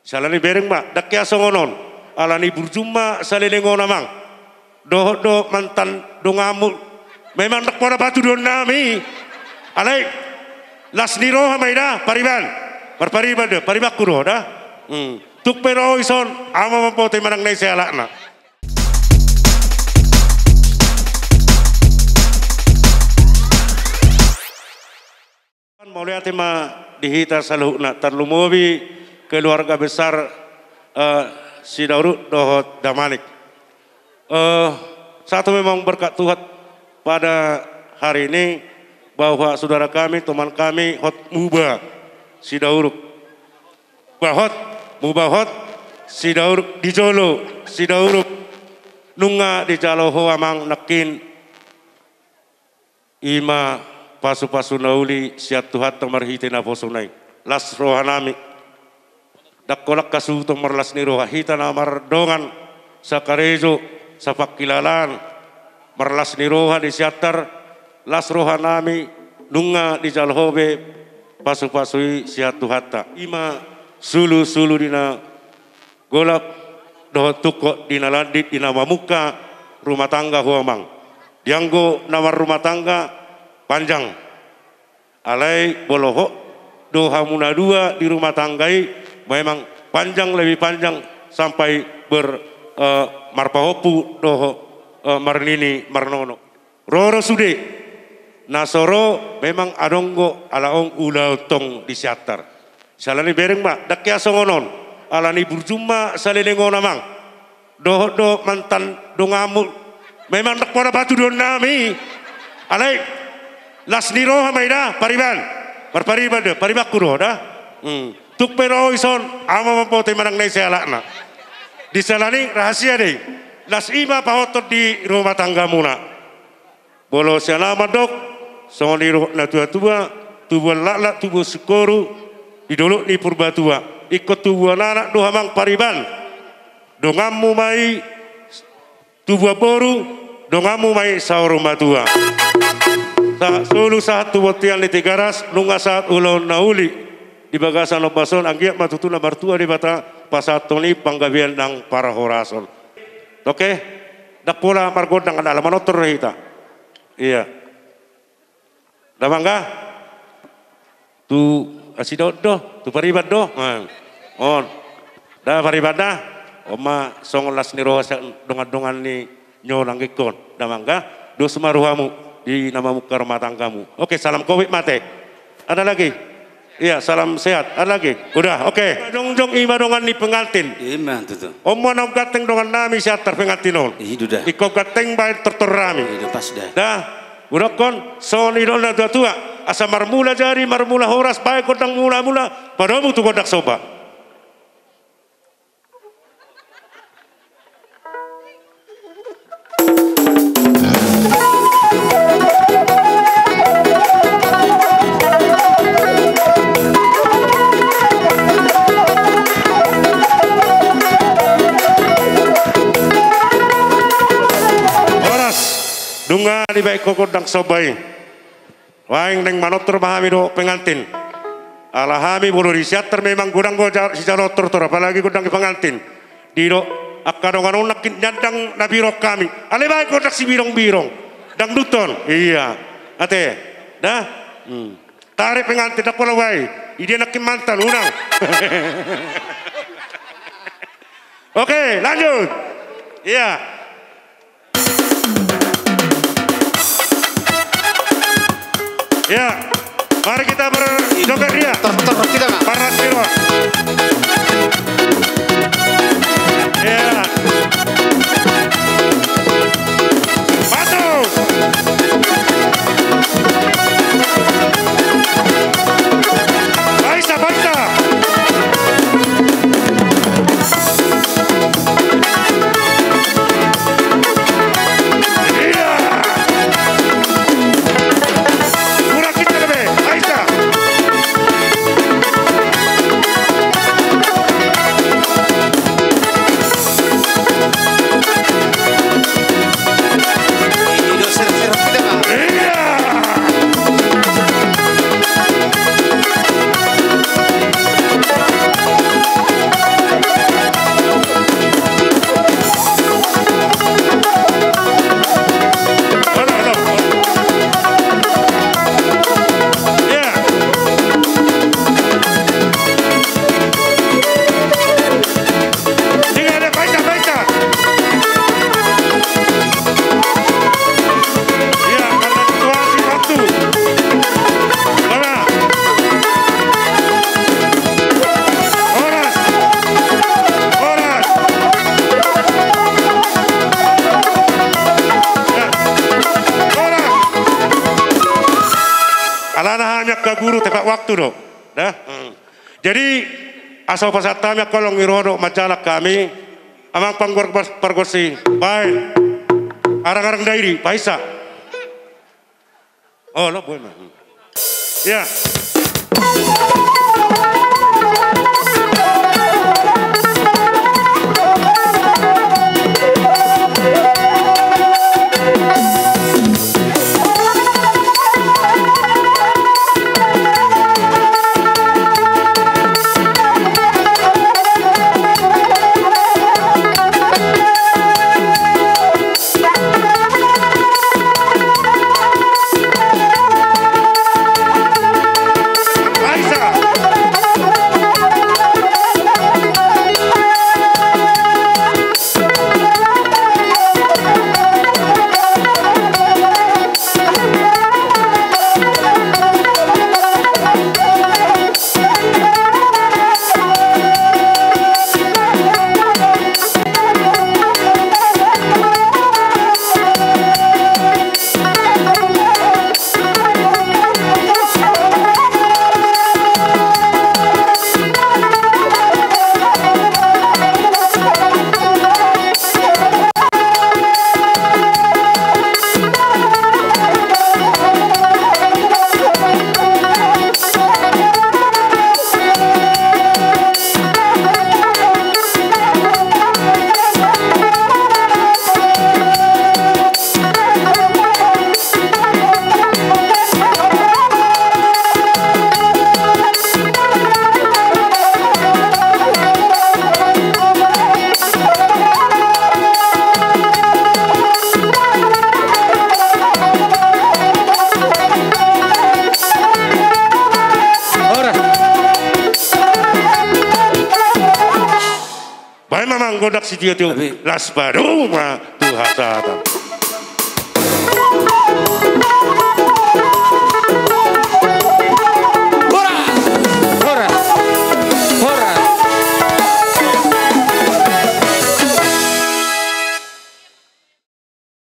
Salani bereng mak dakya songonon alani burjuma salenengo namang do mantan dongamu memang dak pada batu don nami alai lasniro hamaida pariban parpariban de paribakuro dah tuk pero ison ama mampote manang nai selakna. Mulai tema dihita saluhna tarlumobi keluarga besar si Daurut dohot Damanik. Satu memang berkat Tuhan pada hari ini bahwa saudara kami, teman kami hot muba si Daurut. Bahot mubahot si Daurut di Jolo si Daurut nunga di Jaloho amang nakin ima pasu-pasu nauli siat Tuhan tamarhite na posonai las rohanami dakolak kasu tamarlas ni roha hita na mardongan sa karejo sa pakilalan marlas ni roha di siatar las rohanami nunga di jalhobe pasu-pasui siat Tuhan ta ima sulu dina golak doh tuko dina landit dina mamuka rumah tangga huamang dianggo nawar rumah tangga panjang alai boloho doha muna dua di rumah tanggai memang panjang lebih panjang sampai marpahopu doho marnini marnono roro sude nasoro memang adonggo alaong ulautong di siatar salani bereng mak dakya songonon alani burjuma salenengo namang do mantan dongamu memang dak pada batu don nami alai lasniro hamaida pariban parpariban de paribakuro dah tuk pero ison ama mampote manang nai selakna di salani rahasia deh las ima pahotot di rumah tangga muna bolo selama dok songoni na tua lala tubuh syukoru di dulu ni purbatua ikut tubuh anak dohamang pariban dongamu mai tubuh boru dongamu mai saur matua sulu saat tuwotian di Tigaras nunga saat ulon nauli di bagasan lobason anggiat matutuna martua di bata pasatoni panggabian nang para horason. Oke, dak pula margodang ada alaman otor hita. Iya. Damangga? Tu asido tu paribat do. On. Da paribat dah. Oma songolas ni roha dongan-dongan ni nyolang ikon. Damangga? Do semaruhamu di nama muka rumah tanggamu. Oke, salam covid mate. Ada lagi? Iya, salam sehat. Ada lagi? Udah, oke. Dong ima dongan ni pengantin. Iman tuh. Omo nang gateng dongan nami siat terpengantinon. Itu dah. Iko gateng baik terterami. Itu pas dah. Dah. Udah kon soni dona tua asa marmula jari marmula horas baik kodang mula padamu tu kodak soba. Dunga di baik kodang sobai. Waing neng manotor mahami do pengantin. Alahami bulu disiater memang gudang gojar si jalotor tor apalagi gudang pengantin. Di do akadongan unakin nyadang na birok kami. Ale baik kodak si birong-birong. Dang duton. Iya. Ate. Dah. Tarik pengantin dak pola wae. Ide nakin mantan unang. Oke, lanjut. Iya. Ya, mari kita berjoget dia. Kita nggak? Panas dulu. Ya. Masuk. Baisa. waktu dong. Dah. Jadi asal pasatami kolong irodo majalah kami amang panggor pergosi. Baik. Arang-arang dairi, Paisa. Oh, lo boleh. Ya. Baik memang godak si dia tu las baru mah tuh hasatan.